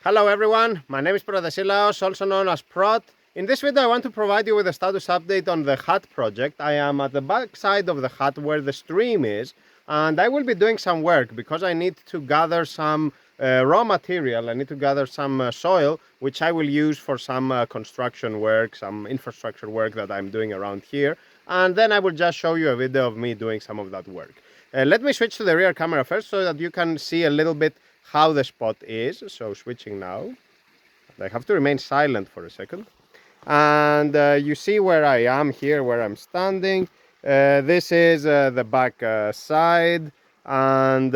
Hello everyone, my name is Protasilaos, also known as Prot. In this video I want to provide you with a status update on the hut project. I am at the back side of the hut where the stream is, and I will be doing some work because I need to gather some raw material. I need to gather some soil which I will use for some construction work, some infrastructure work that I'm doing around here, and then I will just show you a video of me doing some of that work. Let me switch to the rear camera first so that you can see a little bit how the spot is. So switching now. I have to remain silent for a second. And you see where I am here, where I'm standing. This is the back side, and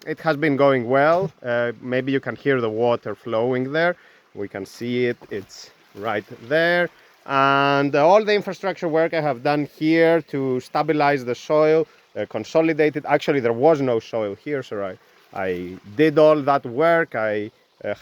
it has been going well. Maybe you can hear the water flowing there. We can see it, it's right there. And all the infrastructure work I have done here to stabilize the soil, consolidate it. Actually, there was no soil here, so I did all that work. I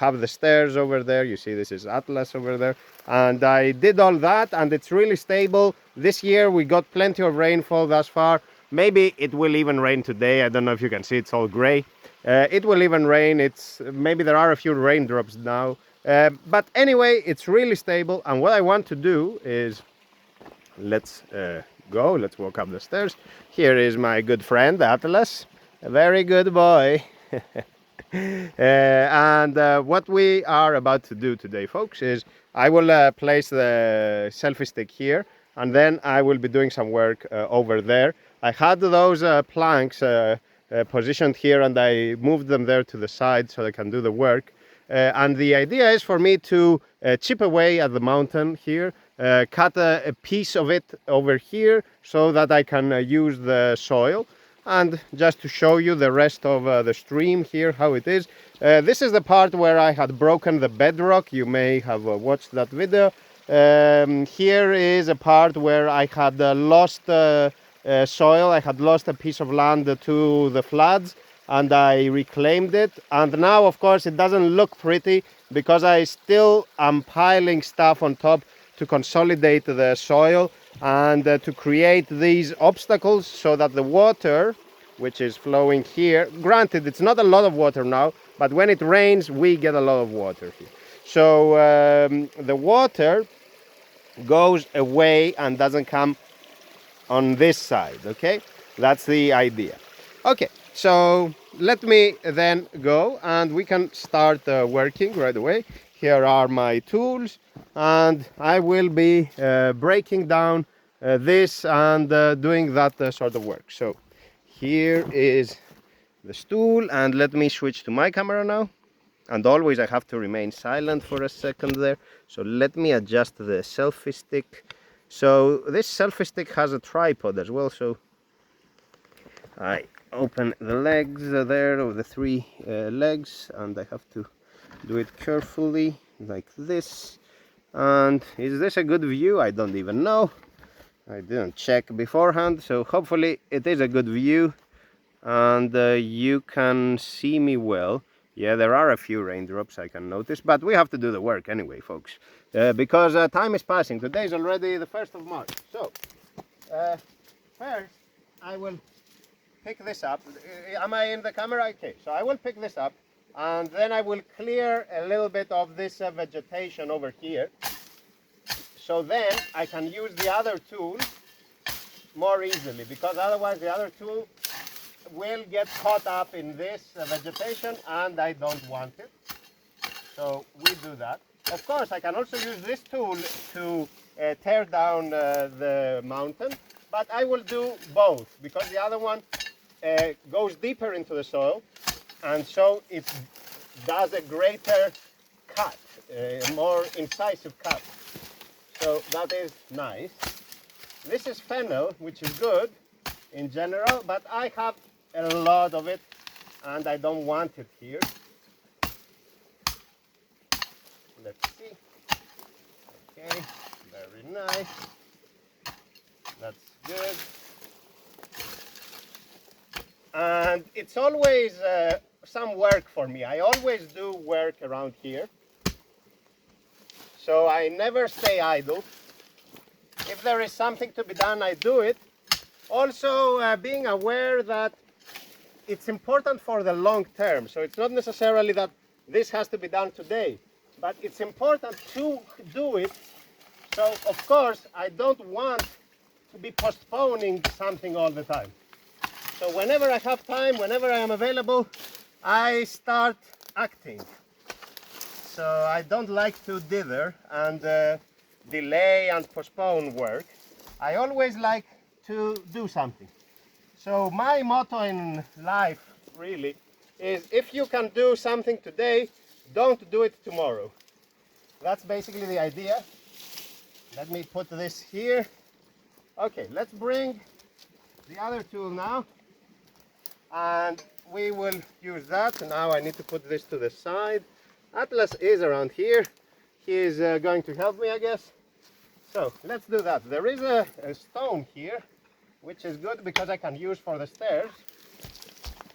have the stairs over there. You see this is Atlas over there, and I did all that, and it's really stable. This year we got plenty of rainfall thus far. Maybe it will even rain today. I don't know if you can see, it's all gray. It will even rain. It's maybe there are a few raindrops now, but anyway, it's really stable. And what I want to do is let's walk up the stairs. Here is my good friend Atlas, a very good boy. And what we are about to do today, folks, is I will place the selfie stick here, and then I will be doing some work over there. I had those planks positioned here, and I moved them there to the side so I can do the work. And the idea is for me to chip away at the mountain here, cut a piece of it over here so that I can use the soil. And just to show you the rest of the stream here, how it is. This is the part where I had broken the bedrock. You may have watched that video. Here is a part where I had lost soil. I had lost a piece of land to the floods, and I reclaimed it. And now, of course, it doesn't look pretty because I still am piling stuff on top to consolidate the soil and to create these obstacles so that the water which is flowing here, granted it's not a lot of water now, but when it rains we get a lot of water here. So the water goes away and doesn't come on this side, okay? That's the idea. Okay, so let me then go and we can start working right away. Here are my tools, and I will be breaking down this and doing that sort of work. So here is the stool, and let me switch to my camera now. And always I have to remain silent for a second there. So let me adjust the selfie stick. So this selfie stick has a tripod as well, so I open the legs there of the three legs, and I have to do it carefully like this. And is this a good view? I don't even know. I didn't check beforehand, so hopefully it is a good view and you can see me well. Yeah, there are a few raindrops I can notice, but we have to do the work anyway, folks, because time is passing. Today is already the 1st of March. So first I will pick this up. Am I in the camera? Okay, so I will pick this up, and then I will clear a little bit of this vegetation over here, so then I can use the other tool more easily, because otherwise the other tool will get caught up in this vegetation and I don't want it. So we do that. Of course, I can also use this tool to tear down the mountain, but I will do both because the other one goes deeper into the soil, and so it does a greater cut, a more incisive cut. So that is nice. This is fennel, which is good in general, but I have a lot of it and I don't want it here. Let's see. Okay, very nice. That's good. And it's always some work for me. I always do work around here, so I never stay idle. If there is something to be done, I do it. Also being aware that it's important for the long term, so it's not necessarily that this has to be done today. But it's important to do it. So of course I don't want to be postponing something all the time. So whenever I have time, whenever I am available, I start acting. So I don't like to dither and delay and postpone work. I always like to do something. So my motto in life really is, if you can do something today, don't do it tomorrow. That's basically the idea. Let me put this here. Okay, let's bring the other tool now, and we will use that. Now I need to put this to the side. Atlas is around here. He is going to help me, I guess. So let's do that. There is a stone here, which is good because I can use for the stairs.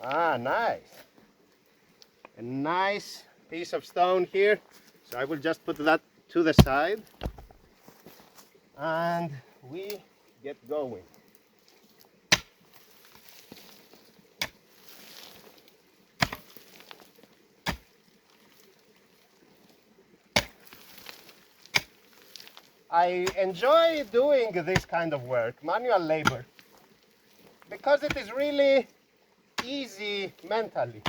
Ah, nice. A nice piece of stone here. So I will just put that to the side. And we get going. I enjoy doing this kind of work, manual labor, because it is really easy mentally.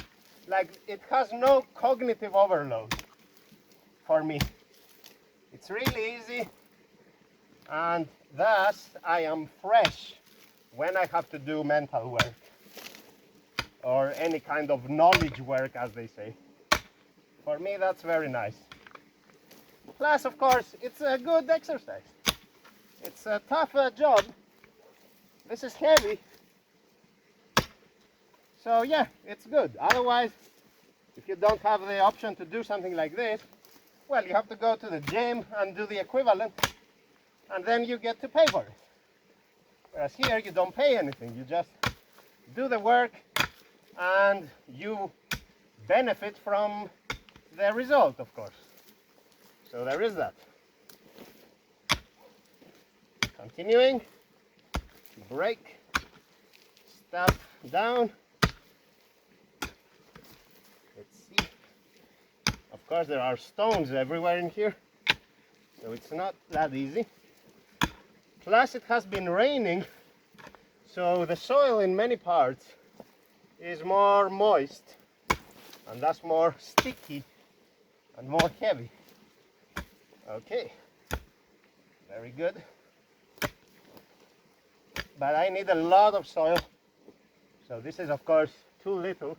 Like, it has no cognitive overload for me. It's really easy, and thus I am fresh when I have to do mental work or any kind of knowledge work, as they say. For me, that's very nice. Plus, of course, it's a good exercise. It's a tough job. This is heavy. So yeah, it's good. Otherwise, if you don't have the option to do something like this, well, you have to go to the gym and do the equivalent, and then you get to pay for it. Whereas here, you don't pay anything. You just do the work, and you benefit from the result, of course. So there is that. Continuing, break, step down. Let's see. Of course, there are stones everywhere in here, so it's not that easy. Plus, it has been raining, so the soil in many parts is more moist, and thus more sticky and more heavy. Okay, very good. But I need a lot of soil, so this is of course too little.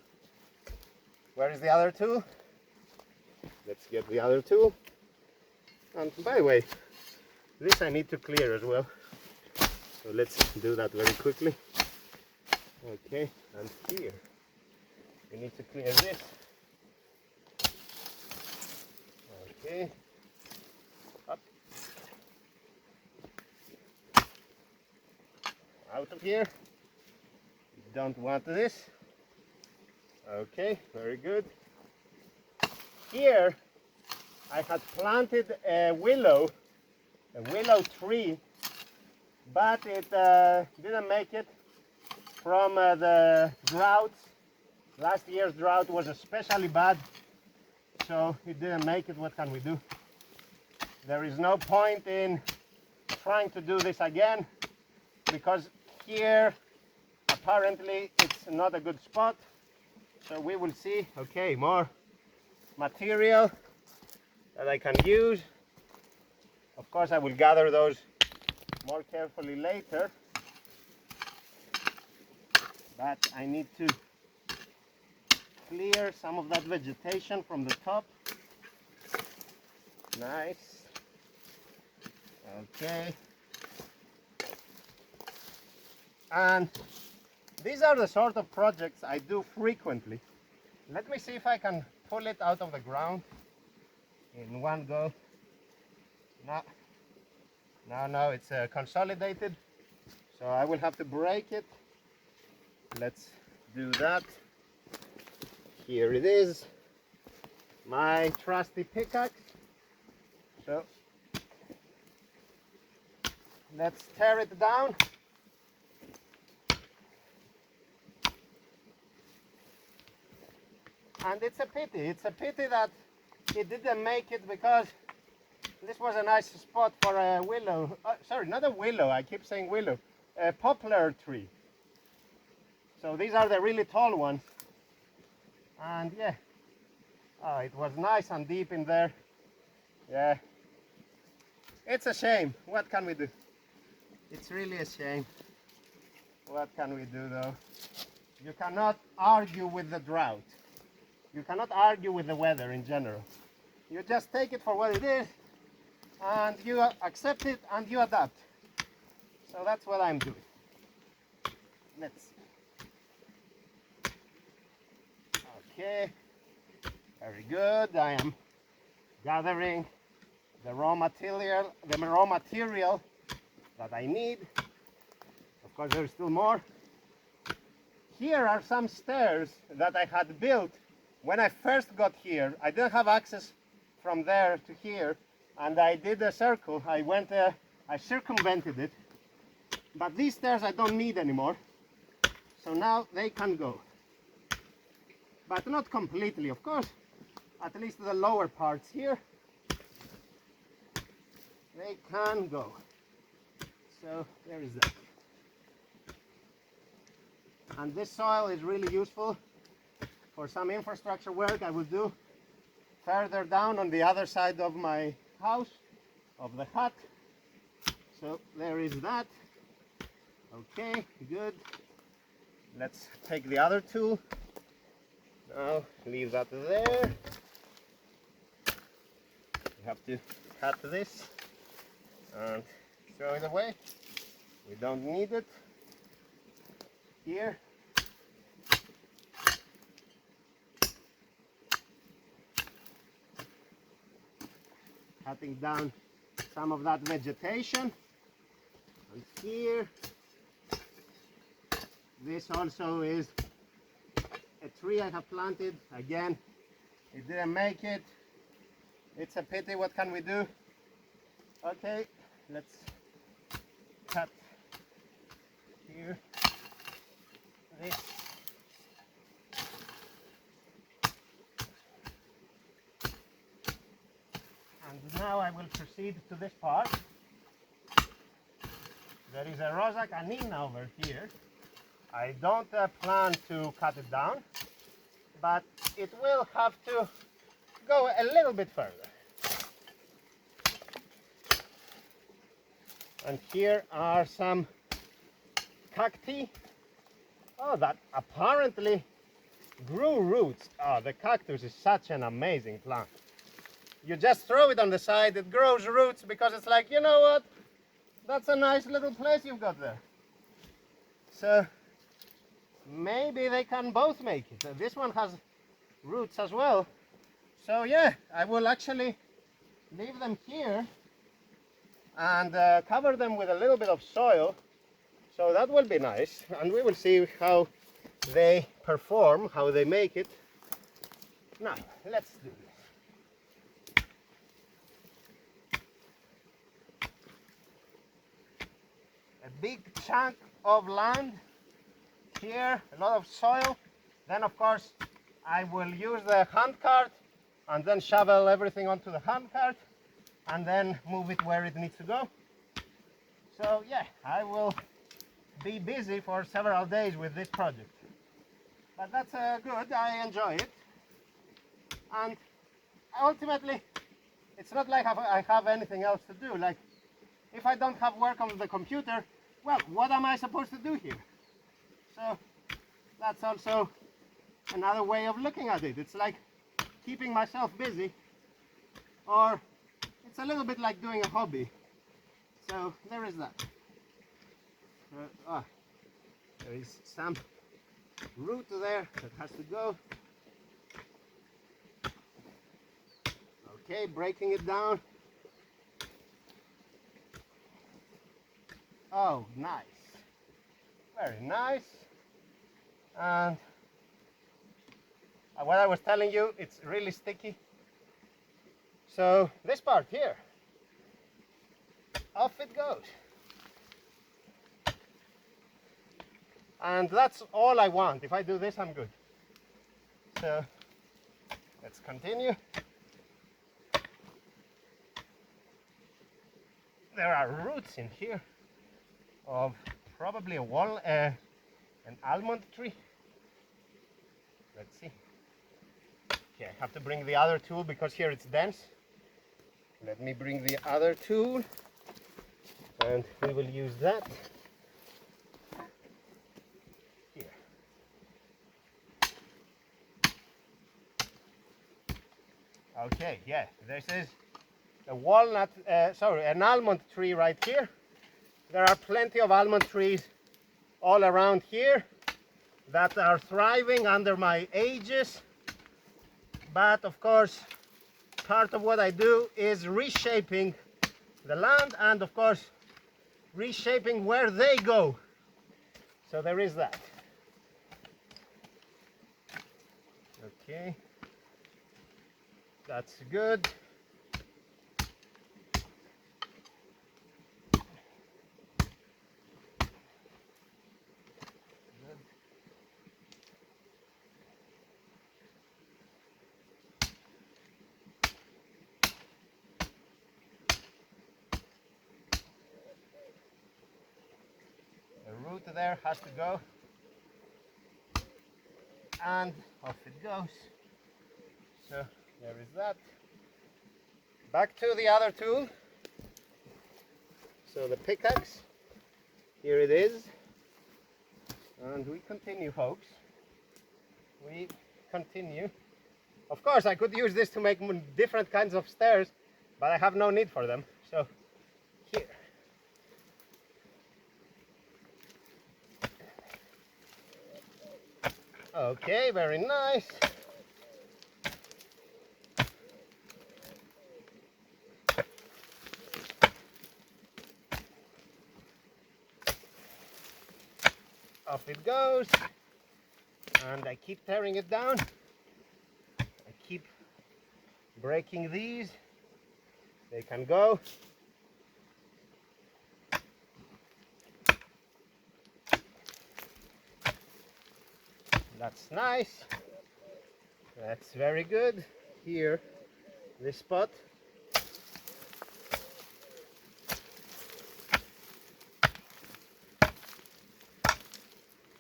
Where is the other tool? Let's get the other tool. And by the way, this I need to clear as well, so let's do that very quickly. Okay, and here we need to clear this. Okay. Up. Out of here. You don't want this. Okay, very good. Here I had planted a willow tree, but it didn't make it from the droughts. Last year's drought was especially bad, so it didn't make it. What can we do? There is no point in trying to do this again, because here apparently it's not a good spot. So we will see. Okay, more material that I can use. Of course, I will gather those more carefully later, but I need to clear some of that vegetation from the top. Nice. Okay. And these are the sort of projects I do frequently. Let me see if I can pull it out of the ground in one go. No, it's consolidated, so I will have to break it. Let's do that. Here it is, my trusty pickaxe. So let's tear it down. And it's a pity. It's a pity that it didn't make it, because this was a nice spot for a willow. Sorry, not a willow. I keep saying willow. A poplar tree. So these are the really tall ones. And yeah, oh, it was nice and deep in there. Yeah, it's a shame. What can we do? It's really a shame. What can we do though? You cannot argue with the drought. You cannot argue with the weather in general. You just take it for what it is, and you accept it and you adapt. So that's what I'm doing. Let's see. Okay, very good. I am gathering the raw material that I need. Of course, there's still more. Here are some stairs that I had built when I first got here. I didn't have access from there to here, and I did a circle. I circumvented it. But these stairs I don't need anymore. So now they can go. But not completely, of course. At least the lower parts here, they can go. So there is that. And this soil is really useful for some infrastructure work I will do further down on the other side of my house, of the hut. So there is that. Okay, good. Let's take the other tool. Now leave that there. We have to cut this and throw it away. We don't need it. Here. Cutting down some of that vegetation. And here. This also is a tree I have planted. Again, it didn't make it. It's a pity. What can we do? Okay, let's cut here. This. And now I will proceed to this part. There is a Rosa canina over here. I don't plan to cut it down, but it will have to go a little bit further. And here are some cacti. Oh, that apparently grew roots. Oh, the cactus is such an amazing plant. You just throw it on the side, it grows roots, because it's like, you know what? That's a nice little place you've got there. So maybe they can both make it. This one has roots as well. So yeah, I will actually leave them here and cover them with a little bit of soil. So that will be nice, and we will see how they perform, how they make it. Now, let's do this. A big chunk of land here, a lot of soil. Then of course I will use the handcart and then shovel everything onto the handcart and then move it where it needs to go. So yeah, I will be busy for several days with this project. But that's good, I enjoy it. And ultimately, it's not like I have anything else to do. Like, if I don't have work on the computer, well, what am I supposed to do here? So that's also another way of looking at it. It's like keeping myself busy, or it's a little bit like doing a hobby. So there is that. There is some root there that has to go. Okay, breaking it down. Oh, nice. Very nice. And what I was telling you, it's really sticky. So this part here, off it goes. And that's all I want. If I do this, I'm good. So Let's continue. There are roots in here of probably an almond tree. Let's see. Okay, I have to bring the other tool because here it's dense. Let me bring the other tool and we will use that. Here. Okay, yeah, this is a walnut, an almond tree right here. There are plenty of almond trees all around here that are thriving under my aegis. But of course, part of what I do is reshaping the land and of course reshaping where they go. So there is that. Okay, that's good. The root there has to go, and off it goes. So there is that. Back to the other tool. So the pickaxe, here it is, and we continue, folks. We continue. Of course, I could use this to make different kinds of stairs, but I have no need for them. So here. Okay, very nice. Off it goes. And I keep tearing it down. I keep breaking these. They can go. That's nice. That's very good. Here, this spot.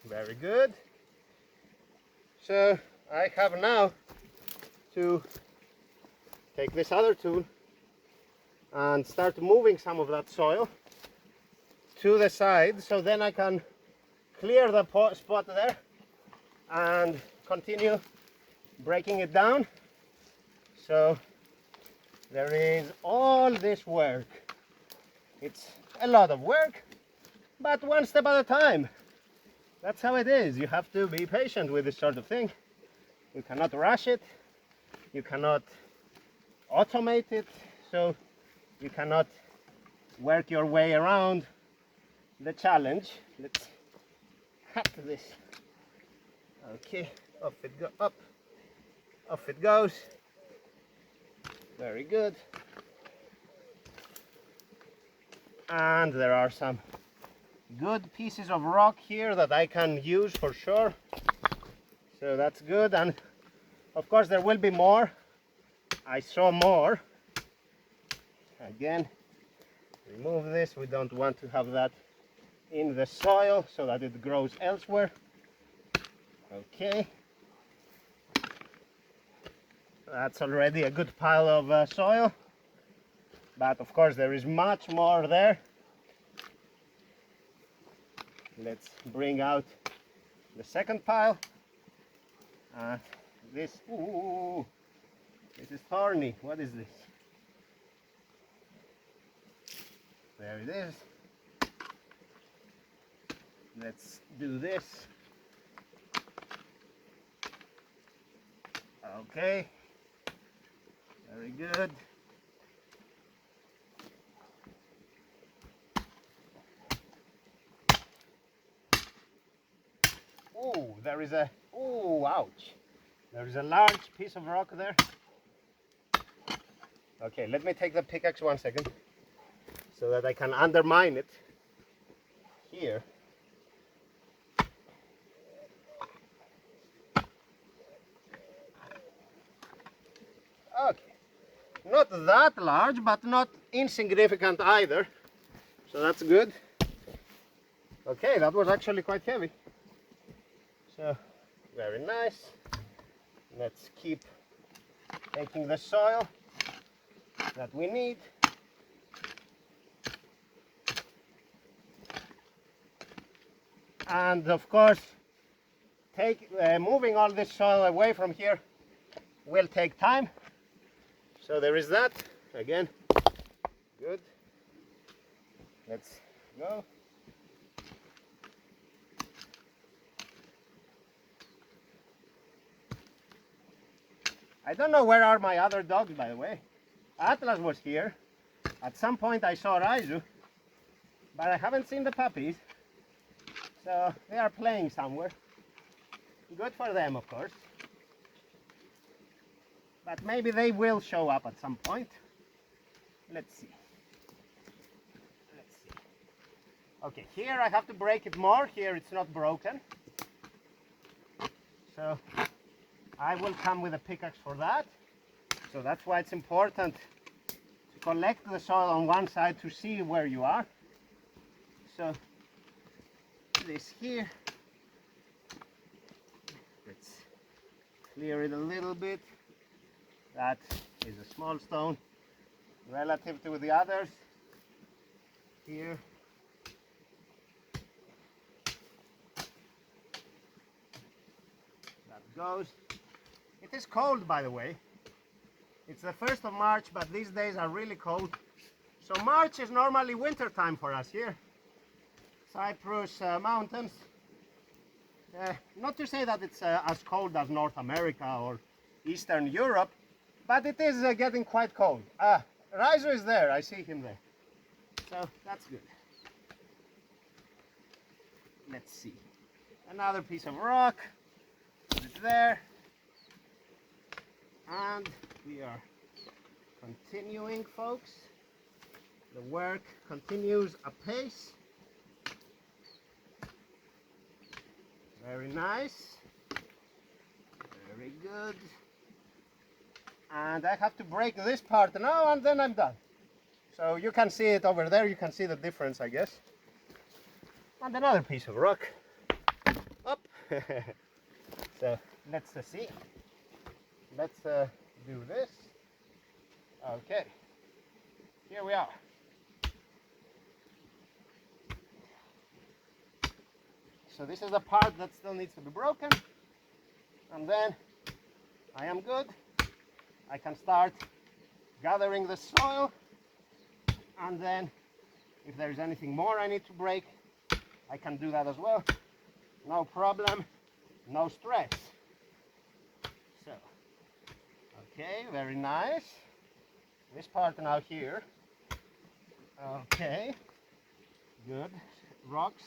Very good. So I have now to take this other tool and start moving some of that soil to the side, so then I can clear the spot there and continue breaking it down. So there is all this work. It's a lot of work, but one step at a time. That's how it is. You have to be patient with this sort of thing. You cannot rush it. You cannot automate it. So you cannot work your way around the challenge. Let's cut this. Okay, off it goes. Very good. And there are some good pieces of rock here that I can use for sure. So that's good. And of course there will be more. I saw more. Again, remove this. We don't want to have that in the soil so that it grows elsewhere. Okay. That's already a good pile of soil. But of course there is much more there. Let's bring out the second pile. This is thorny. What is this? There it is. Let's do this. Okay. Very good. Oh, there is a, oh, ouch. There is a large piece of rock there. Okay, let me take the pickaxe 1 second so that I can undermine it here. not that large, but not insignificant either. So that's good. Okay, that was actually quite heavy. So, very nice. Let's keep taking the soil that we need. And of course, moving all this soil away from here will take time. So there is that. Again, good. Let's go. I don't know where are my other dogs, by the way. Atlas was here. At some point I saw Raizu, but I haven't seen the puppies. So they are playing somewhere. Good for them, of course. But maybe they will show up at some point. Let's see. Let's see. Okay, here I have to break it more. Here it's not broken. So I will come with a pickaxe for that. So that's why it's important to collect the soil on one side to see where you are. So this here, let's clear it a little bit. That is a small stone relative to the others. Here. That goes. It is cold, by the way. It's the 1st of March, but these days are really cold. So March is normally winter time for us here. Cyprus mountains. Not to say that it's as cold as North America or Eastern Europe, but it is getting quite cold. Raizu is there, I see him there. So that's good. Let's see. Another piece of rock. Put it there. And we are continuing, folks. The work continues apace. Very nice. Very good. And I have to break this part now and then I'm done. So you can see it over there. You can see the difference, I guess. And another piece of rock. Up. So let's see. Let's do this. Okay. Here we are. So this is the part that still needs to be broken. And then I am good. I can start gathering the soil. And then if there is anything more I need to break, I can do that as well. No problem, no stress. So, okay, very nice. This part now here. Okay, good. Rocks,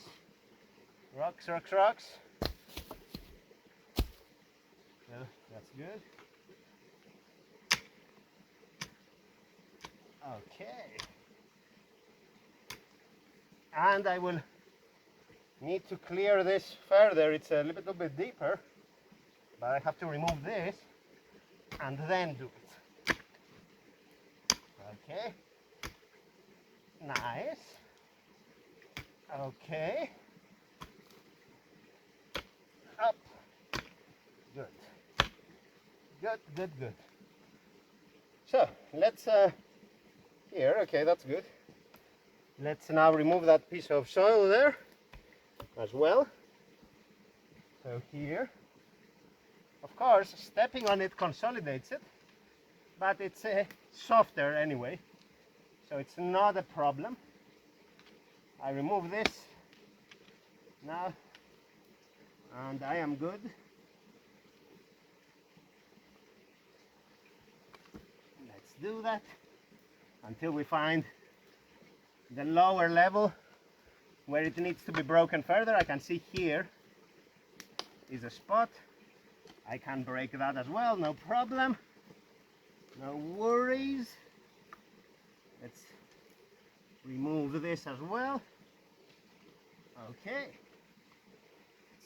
rocks, rocks, rocks. So that's good. Okay. And I will need to clear this further. It's a little bit deeper, but I have to remove this and then do it. Okay. Nice. Okay. Up. Good. Good, good, good. So let's here, okay, that's good. Let's now remove that piece of soil there as well. So here, of course, stepping on it consolidates it, but it's softer anyway, so it's not a problem. I remove this now, and I am good. Let's do that until we find the lower level where it needs to be broken further. I can see here is a spot. I can break that as well, no problem, no worries. Let's remove this as well. Okay,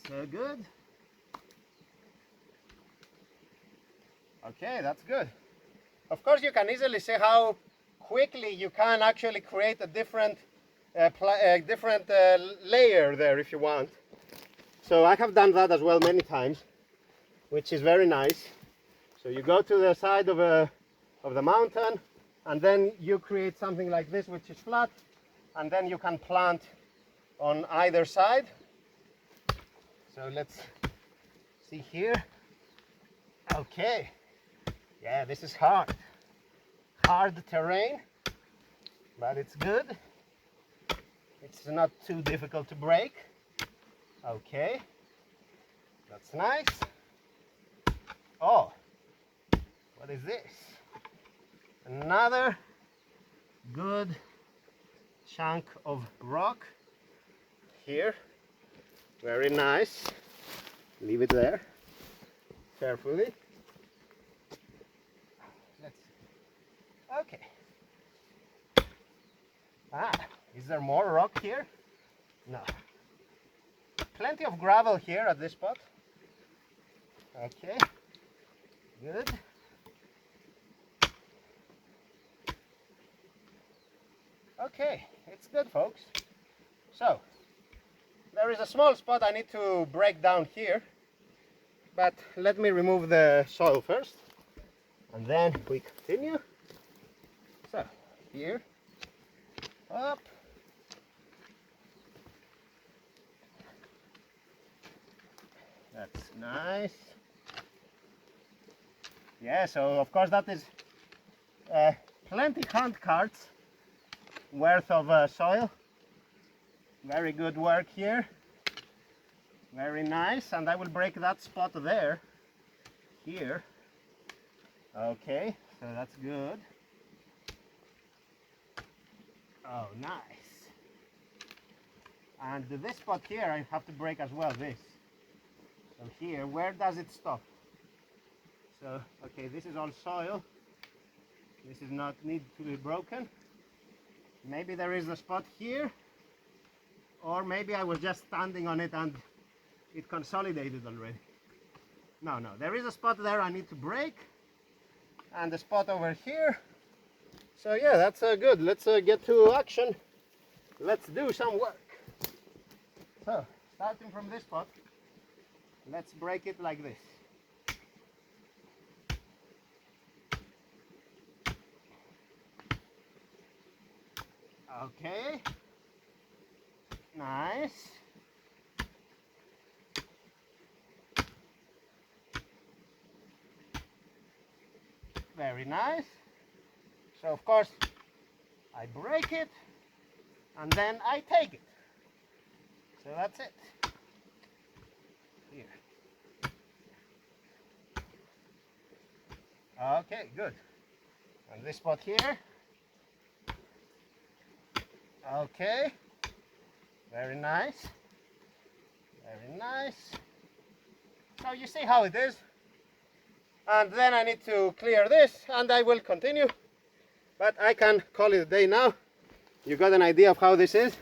so good. Okay, that's good. Of course, you can easily see how quickly you can actually create a different layer there if you want. So I have done that as well many times, which is very nice. So you go to the side of the mountain, and then you create something like this, which is flat, and then you can plant on either side. So let's see here. Okay, yeah, this is hard terrain, but it's good. It's not too difficult to break. Okay, that's nice. Oh, what is this? Another good chunk of rock here. Very nice. Leave it there carefully. Let's see. Okay. Is there more rock here? No. Plenty of gravel here at this spot. Okay. Good. Okay, it's good, folks. So, there is a small spot I need to break down here, but let me remove the soil first, and then we continue. So, here, up. That's nice. Yeah, so of course that is plenty hand carts worth of soil. Very good work here. Very nice. And I will break that spot there. Here. Okay, so that's good. Oh, nice. And this spot here I have to break as well, this. So here, where does it stop? So, okay, this is all soil. This is not need to be broken. Maybe there is a spot here, or maybe I was just standing on it and it consolidated already. No, there is a spot there I need to break, and a spot over here. So yeah, that's good. Let's get to action. Let's do some work. So, starting from this spot, let's break it like this. Okay, nice. Very nice. So of course I break it and then I take it. So that's it. Here. Okay, good. And this spot here. Okay, very nice, very nice. So you see how it is, and then I need to clear this and I will continue, but I can call it a day now. You got an idea of how this is.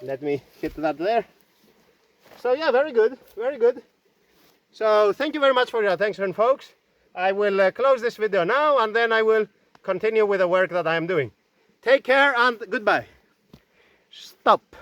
Let me hit that there. So yeah, very good, very good. So thank you very much for your attention, folks. I will close this video now, and then I will continue with the work that I am doing. Take care and goodbye. Stop.